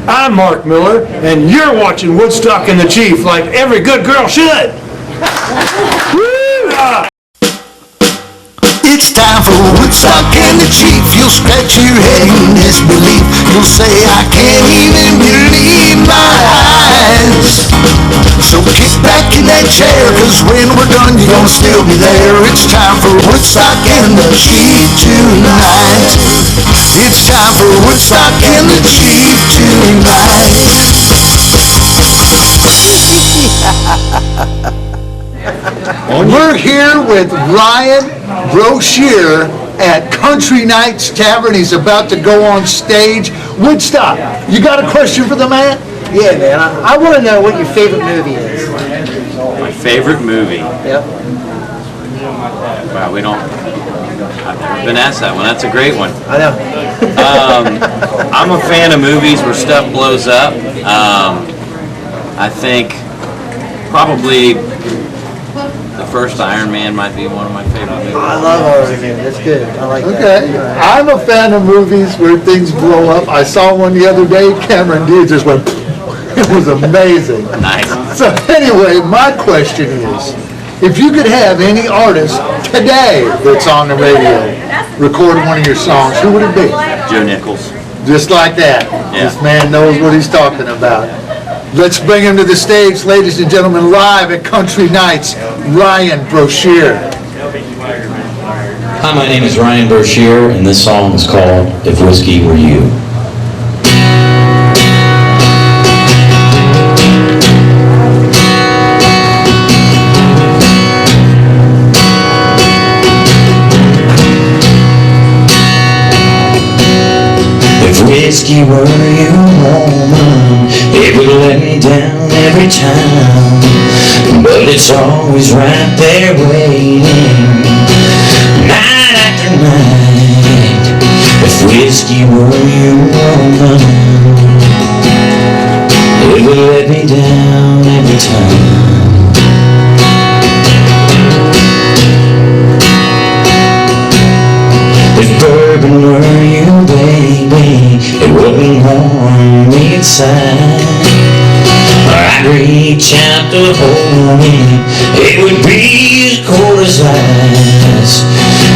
I'm Mark Miller, and you're watching Woodstock and the Chief like every good girl should. It's time for Woodstock and the Chief. You'll scratch your head in disbelief. You'll say, I can't even believe my eyes. So kick back in that chair, cause when we're done you're gonna still be there. It's time for Woodstock and the Chief tonight. It's time for Woodstock and the Chief tonight. We're here with Ryan Broshear at Country Nights Tavern. He's about to go on stage. Woodstock, you got a question for the man? Yeah, man. I want to know what your favorite movie is. My favorite movie? Yep. Wow, I've never been asked that one. That's a great one. I know. I'm a fan of movies where stuff blows up. I think probably the first Iron Man might be one of my favorite movies. I love horror movies. That's good. I like that. Okay, I'm a fan of movies where things blow up. I saw one the other day. Cameron Diaz just went. It was amazing. Nice. So anyway, my question is, if you could have any artist today that's on the radio record one of your songs, who would it be? Joe Nichols. Just like that. Yeah. This man knows what he's talking about. Let's bring him to the stage, ladies and gentlemen, live at Country Nights, Ryan Broshear. Hi, my name is Ryan Broshear, and this song is called If Whiskey Were You. If whiskey were you, woman, it would let me down every time. But it's always right there waiting, night after night. If whiskey were you, woman, it would let me down every time. If bourbon were you, baby, it wouldn't warm me inside. I'd reach out to hold me, it would be as cold as ice.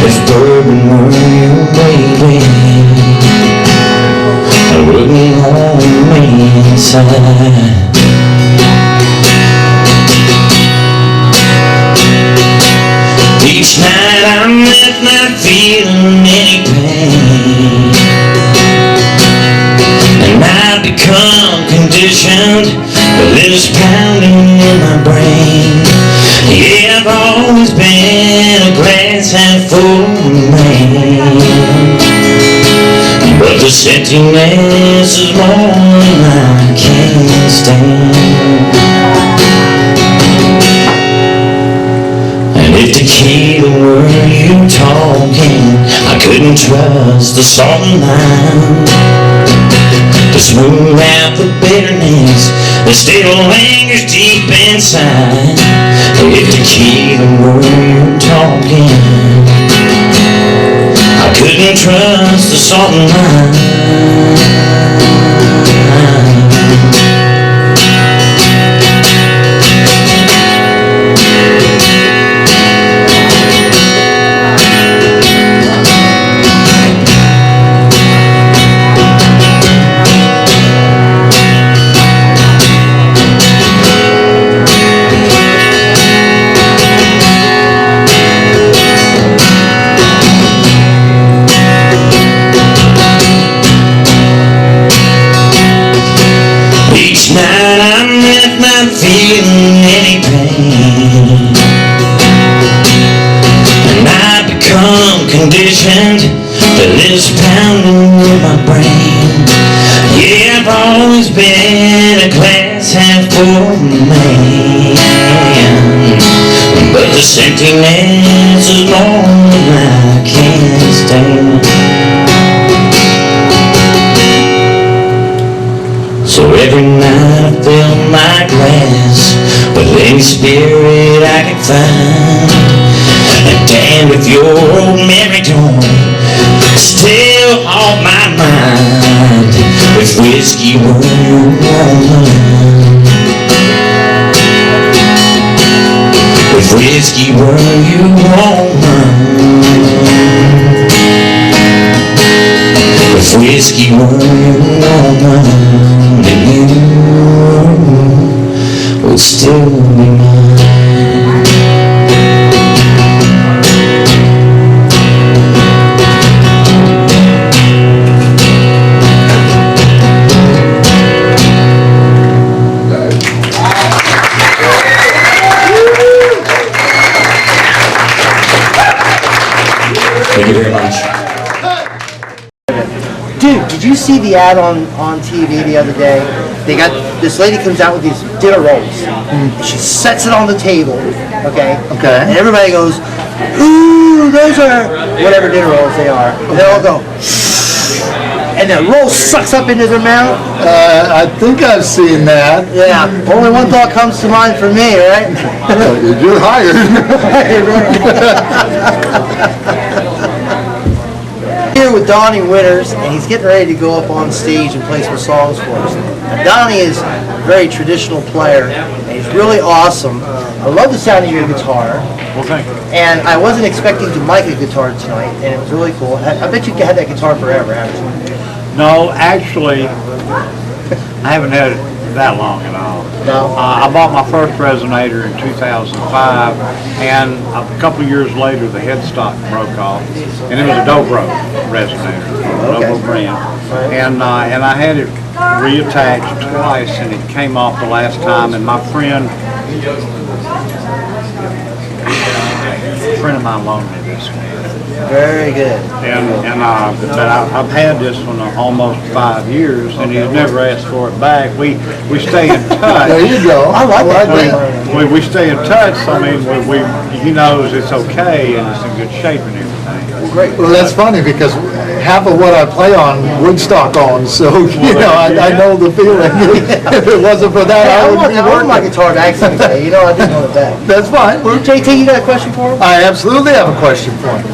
If bourbon were you, baby, it wouldn't hold me inside. Each night I'm left not feeling any pain, and I've become conditioned to this pounding in my brain. Yeah, I've always been a glass half full man, but the emptiness is more than I can stand. If tequila were you talking, I couldn't trust the salt and lime to smooth out the bitterness that still lingers deep inside. If tequila were you talking, I couldn't trust the salt and lime. Each night I'm left not feeling any pain, and I've become conditioned to this pounding in my brain. Yeah, I've always been a glass half full man, but this emptiness is more than I can stand. So every night I fill my glass with any spirit I can find. And damn if your old memory don't still haunt my mind. If whiskey were your woman, if whiskey were your woman, if whiskey were your woman, then you would still be mine. Thank you very much. Dude, did you see the ad on TV the other day? They got, this lady comes out with these dinner rolls, and she sets it on the table, okay? Okay. And everybody goes, ooh, those are whatever dinner rolls they are. And they all go, and the roll sucks up into their mouth. I think I've seen that. Yeah, only one thought comes to mind for me, right? You're hired. Here with Donnie Winters, and he's getting ready to go up on stage and play some songs for us. Now, Donnie is a very traditional player, and he's really awesome. I love the sound of your guitar. Well, thank you. And I wasn't expecting to mic a guitar tonight, and it was really cool. I bet you had that guitar forever, haven't you? No, actually, I haven't had it that long at all. No? I bought my first resonator in 2005, and a couple years later, the headstock broke off, and it was a Dobro resonator, Dobro brand. And I had it reattached twice, and it came off the last time, and my friend of mine loaned me this one. Very good. But I've had this one almost 5 years, and he's never asked for it back. We stay in touch. There you go. I like that. We stay in touch. I mean, he knows it's okay and it's in good shape and everything. Great. Well, that's funny because half of what I play on, Woodstock on, so, you know, I know the feeling. If it wasn't for that, I wouldn't be I want my working. guitar back someday. You know, I didn't want it back. That's fine. JT, you got a question for him? I absolutely have a question for you.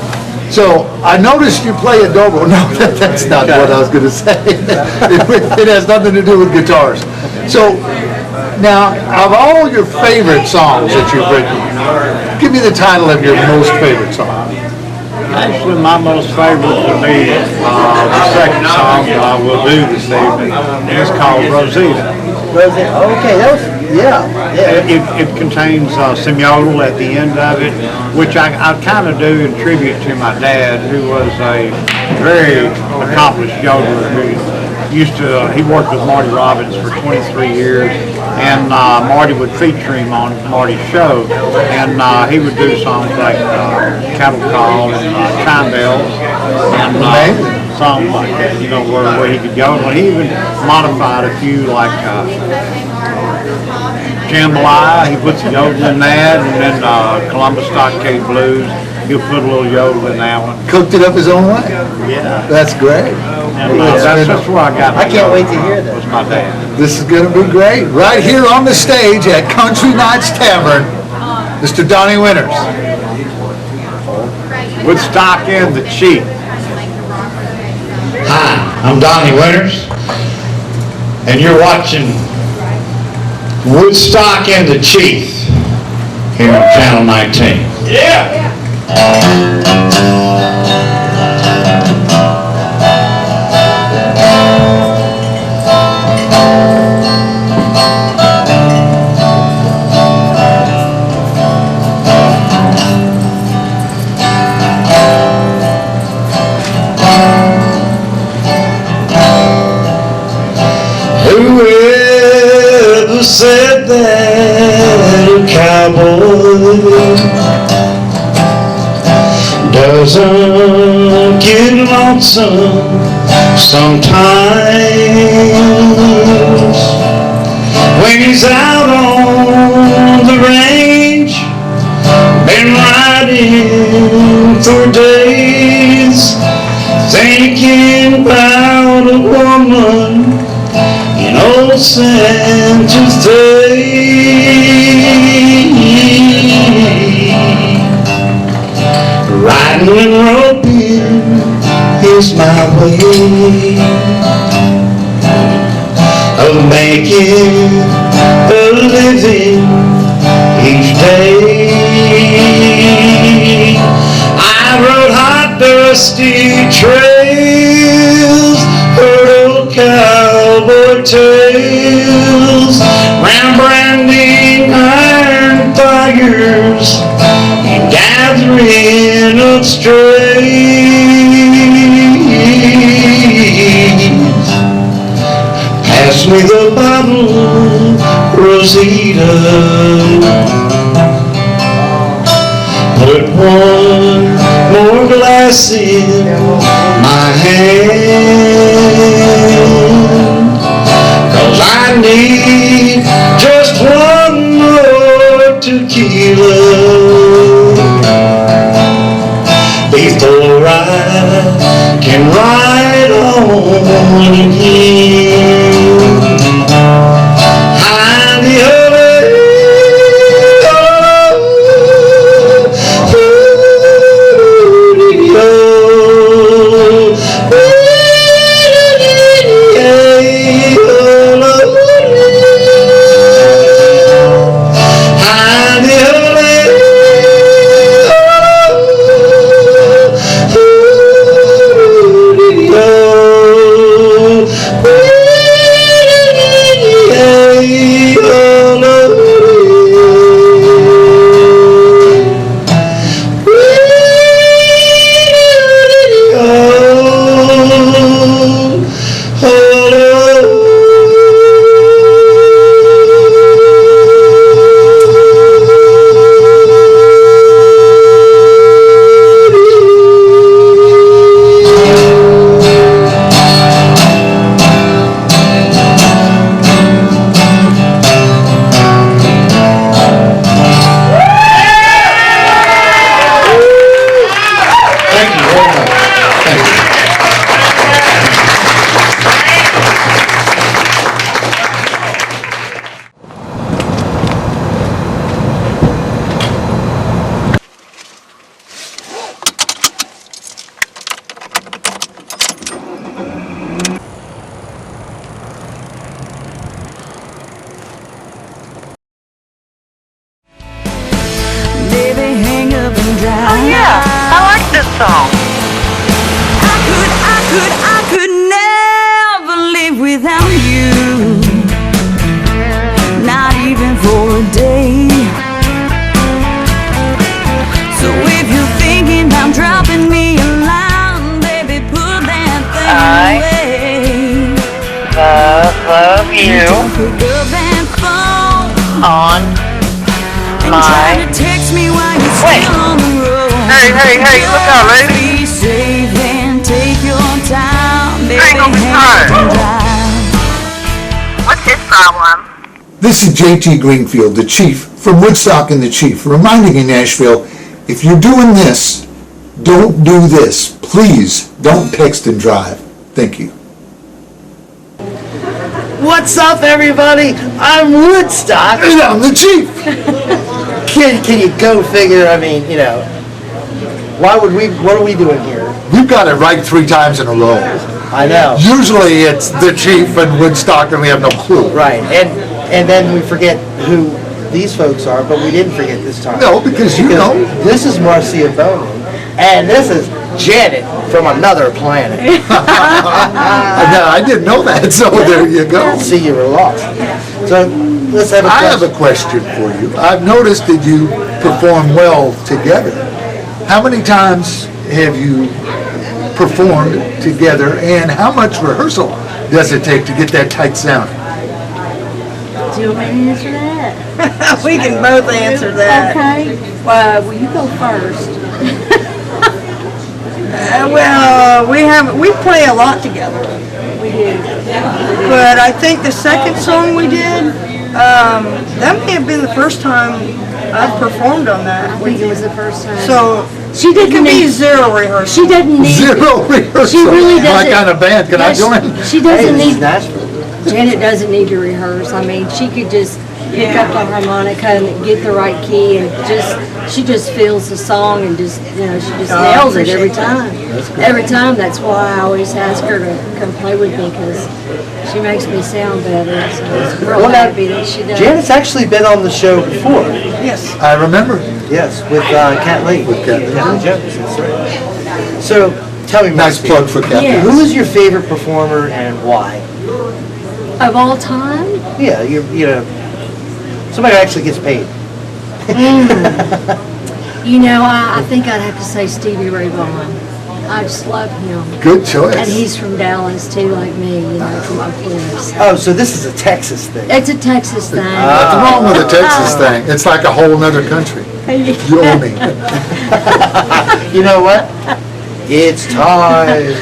So, I noticed you play a dobro. No, that's not what I was going to say. It has nothing to do with guitars. So, now, of all your favorite songs that you've written, give me the title of your most favorite song. Actually, my most favorite would be the second song that I will do this evening, and it's called Rosita. Okay, that was, yeah. It contains some yodel at the end of it, which I kind of do in tribute to my dad, who was a very accomplished yodeler who he worked with Marty Robbins for 23 years, and Marty would feature him on Marty's show, and he would do songs like Cattle Call and Chime Bells, and songs like that, you know, where he could yodel. He even modified a few, like Jambalaya, he puts a yodel in that, and then Columbus Stockade Blues, he'll put a little yodel in that one. Cooked it up his own way? Yeah. That's great. And that's where I got I can't wait to hear that. Was my dad. This is going to be great. Right here on the stage at Country Nights Tavern, Mr. Donnie Winters. Woodstock and the Chief. Hi, I'm Donnie Winters, and you're watching Woodstock and the Chief here on Channel 19. Yeah! Whoever said that a cowboy doesn't get lonesome sometimes when he's out on the range, been riding for days, thinking about a woman in old Santa Fe. Riding and roping is my way. of making a living each day. I rode hot, dusty trails, heard old cowboy tales, round branding iron fires and gathering of strays. Pass me the bottle, Rosita. Put one more glass in my hand, 'cause I need just one more tequila before I can ride on again. Heidi I could never live without you, not even for a day. So if you're thinking about dropping me a line, baby, put that thing away. Love you. Don't pick up that phone On and my try to text me while you're still on the road. Hey, look out, lady. Be safe and take your time, baby. Ain't gonna be tired. What's his problem? This is JT Greenfield, the Chief, from Woodstock and the Chief, reminding you, Nashville, if you're doing this, don't do this. Please, don't text and drive. Thank you. What's up, everybody? I'm Woodstock. And I'm the Chief. Can you go figure? I mean, you know, what are we doing here? We've got it right 3 times in a row. I know. Usually it's the Chief and Woodstock and we have no clue. Right, and then we forget who these folks are, but we didn't forget this time. No, because you know. This is Marcia Bowman, and this is Janet from another planet. I didn't know that, so there you go. See, you were lost. So let's have a I question. have a question for you. I've noticed that you perform well together. How many times have you performed together, and how much rehearsal does it take to get that tight sound? Do you want me to answer that? We can both answer that. Okay. Well, you go first. We play a lot together. We do. But I think the second song we did, that may have been the first time I've performed on that. I think it was the first time. So She it doesn't could be need- zero rehearsal. She doesn't need. Zero rehearsal. She really doesn't. My kind of band. Can I Yes, join? She Hey, doesn't this is need. Nashville. Janet doesn't need to rehearse. I mean, she could just pick up the harmonica and get the right key, and she just feels the song and just, she just nails it every time. Every time. That's why I always ask her to come play with me, because she makes me sound better. So I'm real happy that she does. Janet's actually been on the show before. Yes. I remember. Yes, with Cat Lee. With Cat Lee. Yeah, Jones, that's right. So, tell me, Nice Marcy, plug for Cat Lee. Yeah. who is your favorite performer and why? Of all time? Yeah, somebody who actually gets paid. I think I'd have to say Stevie Ray Vaughan. I just love him. Good choice. And he's from Dallas too, like me, from up there. So. Oh, so this is a Texas thing. It's a Texas thing. What's wrong with the Texas thing? It's like a whole nother country. You owe me. You know what? It's time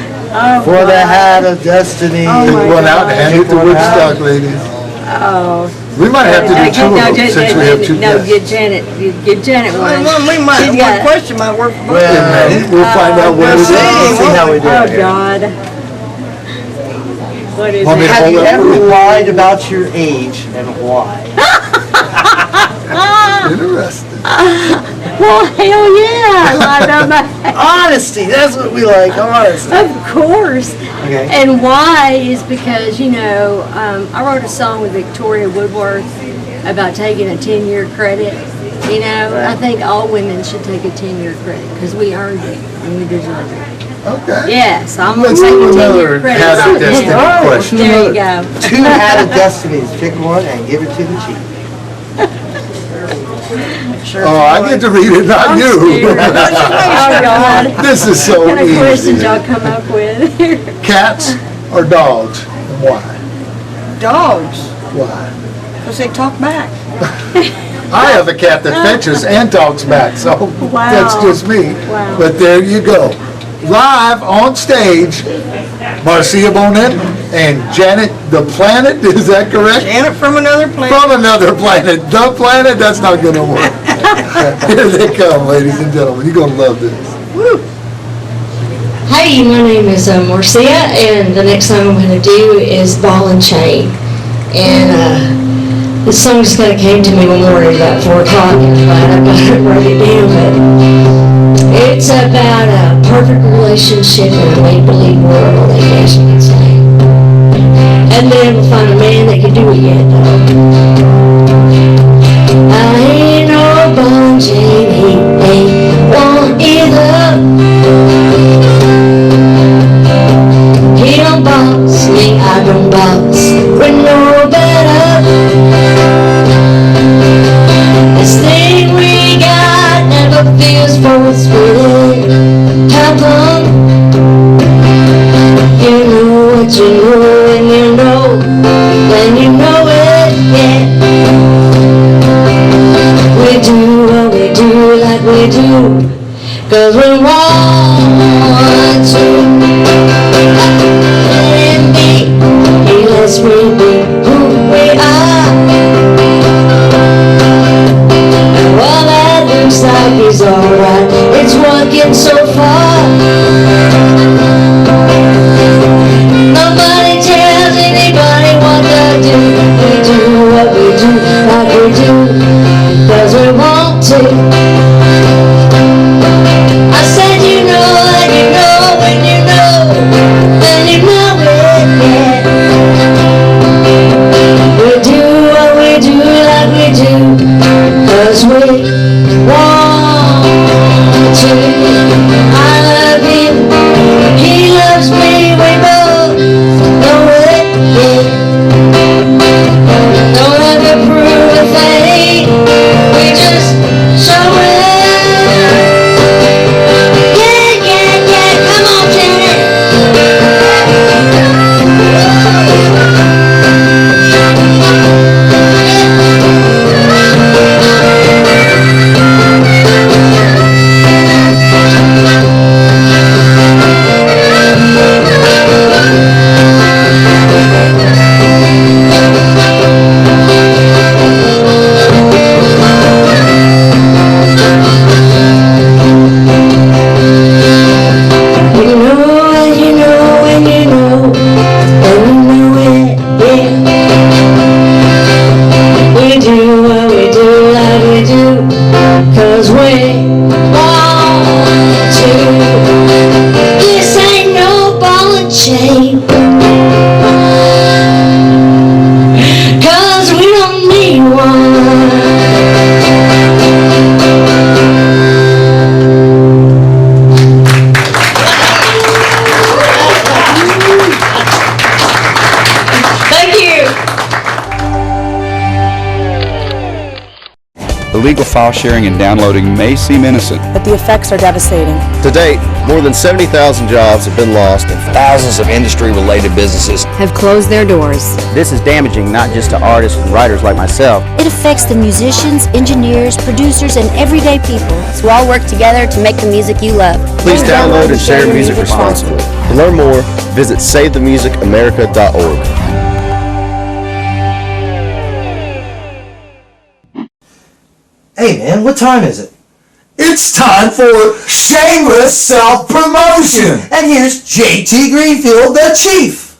for the hat of destiny. Went out and handed it to Woodstock ladies. Oh. We might have to do two of them since we have two No, guests. get Janet one. We might, one question might work for both. Well, We'll find out what it is. let's see how we do Oh, it here. God. What is Want me it? to Have you hold up? ever lied about your age and why? Interesting. Well, hell yeah, I lied about my Honesty, that's what we like, honesty. Of course. Okay. And why is because, I wrote a song with Victoria Woodworth about taking a 10-year credit. I think all women should take a 10-year credit because we earned it and we deserve it. Okay. Yes, I'm going Let's to take do a 10-year another credit. hat of destiny question. There you go. Two hat of destinies, pick one and give it to the chief. Oh, I get to read it, not I'm you. scared. Oh, God. This is so What kind of questions easy. y'all come up with? Cats or dogs, and why? Dogs, Why? because they talk back. I have a cat that fetches and talks back, so that's just me. Wow. But there you go. Live on stage, Marcia Bonet and Janet the Planet, is that correct? Janet from another planet. From another planet. The Planet, that's not gonna work. Here they come, ladies and gentlemen. You're gonna love this. Hey, my name is Marcia, and the next song I'm going to do is Ball and Chain. And this song just kind of came to me one morning about 4 o'clock, and I'm glad I wrote it down. But it's about a perfect relationship in a make-believe world, I guess you could say. And then we'll find a man that can do it yet, though. I ain't no ball and chain, he ain't one either. He don't boss me, I don't boss. We know better. This thing we got never feels forceful. How come? You know what you know, and you know, then you know it, yeah. We do what we do like we do, 'cause we want to. Let him be, he lets me be who we are. And while that looks like he's alright, it's working so far. Nobody tells anybody what to do. We do what we do like we do, 'cause we want to. I said you know, and you know, when you know, then you know it, yeah. We do what we do like we do, 'cause we want to. illegal file sharing and downloading may seem innocent, but the effects are devastating. To date, more than 70,000 jobs have been lost and thousands of industry-related businesses have closed their doors. This is damaging not just to artists and writers like myself. It affects the musicians, engineers, producers, and everyday people. So all work together to make the music you love. Please download and share music responsibly. To learn more, visit SaveTheMusicAmerica.org. Hey man, what time is it? It's time for shameless self-promotion. And here's JT Greenfield, the Chief.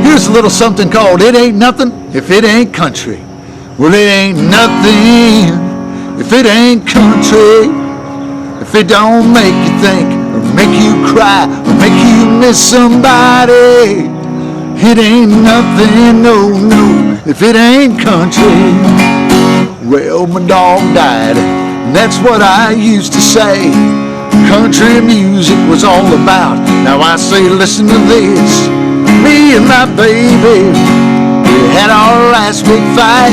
Here's a little something called It Ain't Nothing If It Ain't Country. Well, it ain't nothing if it ain't country. If it don't make you think or make you cry or make you miss somebody, it ain't nothing, no, no, if it ain't country. Well, my dog died, and that's what I used to say country music was all about. Now I say, listen to this. Me and my baby, we had our last big fight.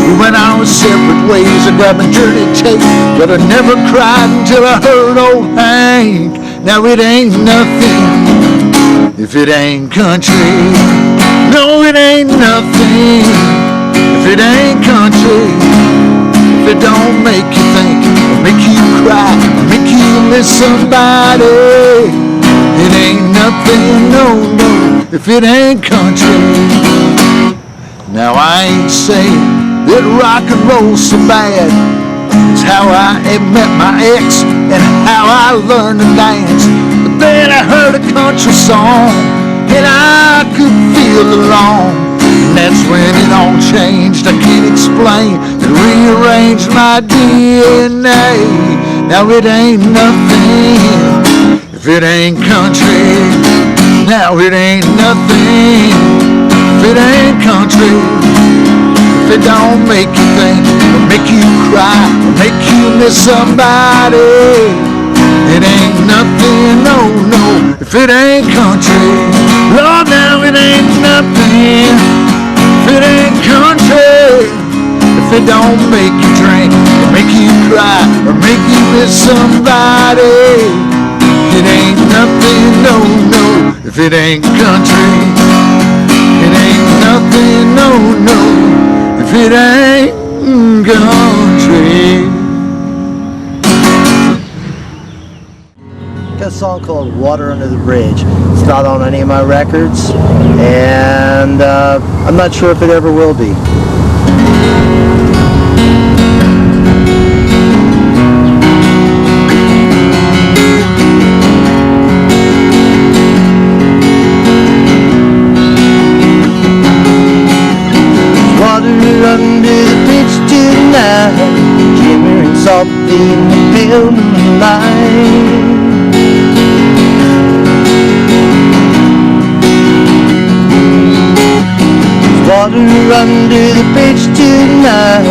We went our separate ways, I grabbed my journey tape, but I never cried until I heard old Hank. Now it ain't nothing if it ain't country. No, it ain't nothing if it ain't country. If it don't make you think, or make you cry, or make you miss somebody, it ain't nothing, no, no, if it ain't country. Now I ain't saying that rock and roll's so bad. It's how I met my ex and how I learned to dance. But then I heard a country song and I could feel alone. And that's when it all changed. I can't explain. It rearranged my DNA. Now it ain't nothing if it ain't country. Now it ain't nothing if it ain't country. If it don't make you think or make you cry or make you miss somebody, it ain't nothing, no, no, if it ain't country. Lord, now it ain't nothing if it ain't country. If it don't make you drink or make you cry or make you miss somebody, it ain't nothing, no, no, if it ain't country. It ain't nothing, no, no, if it ain't country. Got a song called Water Under the Bridge. It's not on any of my records, and I'm not sure if it ever will be. Water under the bridge tonight, shimmering softly in the pale moonlight. Water under the bridge tonight,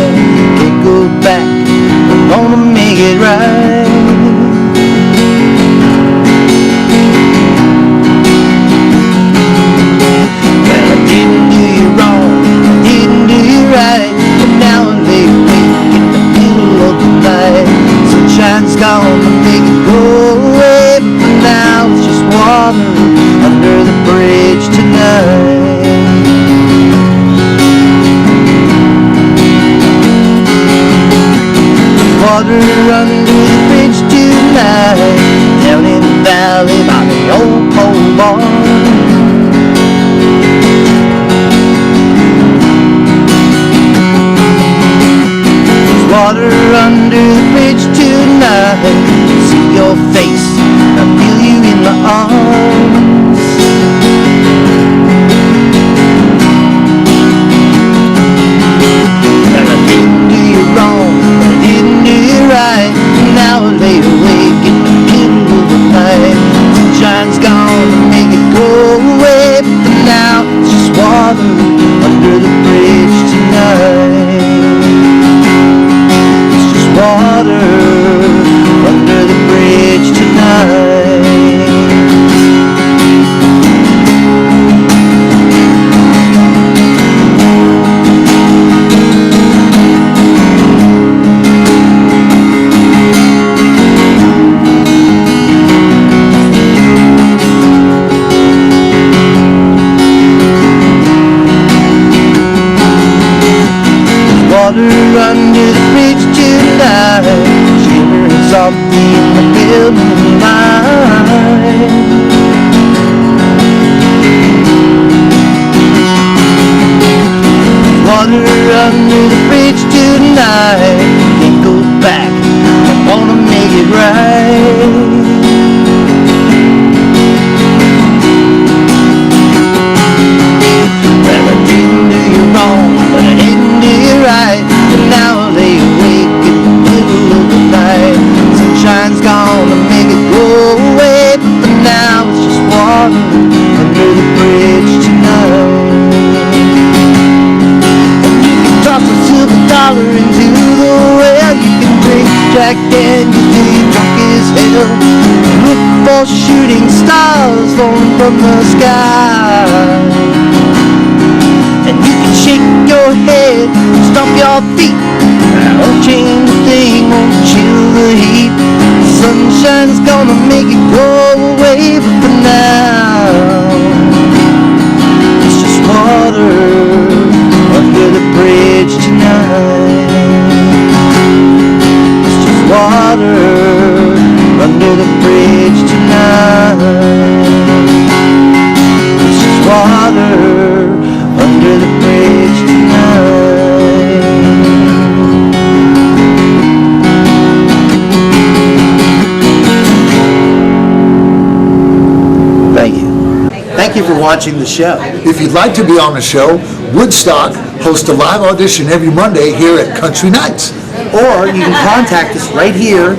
can't go back, I'm gonna make it right. Well, I didn't do you wrong, I didn't do you right, but now I lay awake in the middle of the night. Sunshine's gone, I make it go away, but for now it's just water under the bridge tonight. Water under the bridge tonight, down in the valley by the old pole barn. Water under the bridge tonight, see your face, I feel you in my arms. And I didn't do you wrong, I didn't do you right, now I lay awake in the middle of the night. Sunshine's gone, make it go away, but for now it's just water under the bridge tonight. Water under the bridge tonight. water under the bridge tonight, shimmering softly in the pale moonlight. Water under the bridge tonight, can't go back, I wanna make it right. Well, I didn't do you wrong, but I didn't do you right, and now I lay awake in the middle of the night. Sunshine's gonna make it go away, but for now it's just water under the bridge tonight. Toss a silver dollar into the well. You can drink Jack Daniels till you're drunk as hell. Look for shooting stars falling from the sky. And you can shake your head, stomp your feet. Won't change a thing, won't chill the heat. Sunshine's gonna make it go away, but for now it's just water under the bridge tonight. It's just water under the bridge tonight. It's just water under the bridge tonight. Thank you. Thank you for watching the show. If you'd like to be on the show, Woodstock hosts a live audition every Monday here at Country Nights. Or you can contact us right here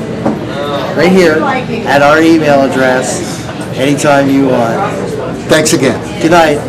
at our email address anytime you want. Thanks again. Good night.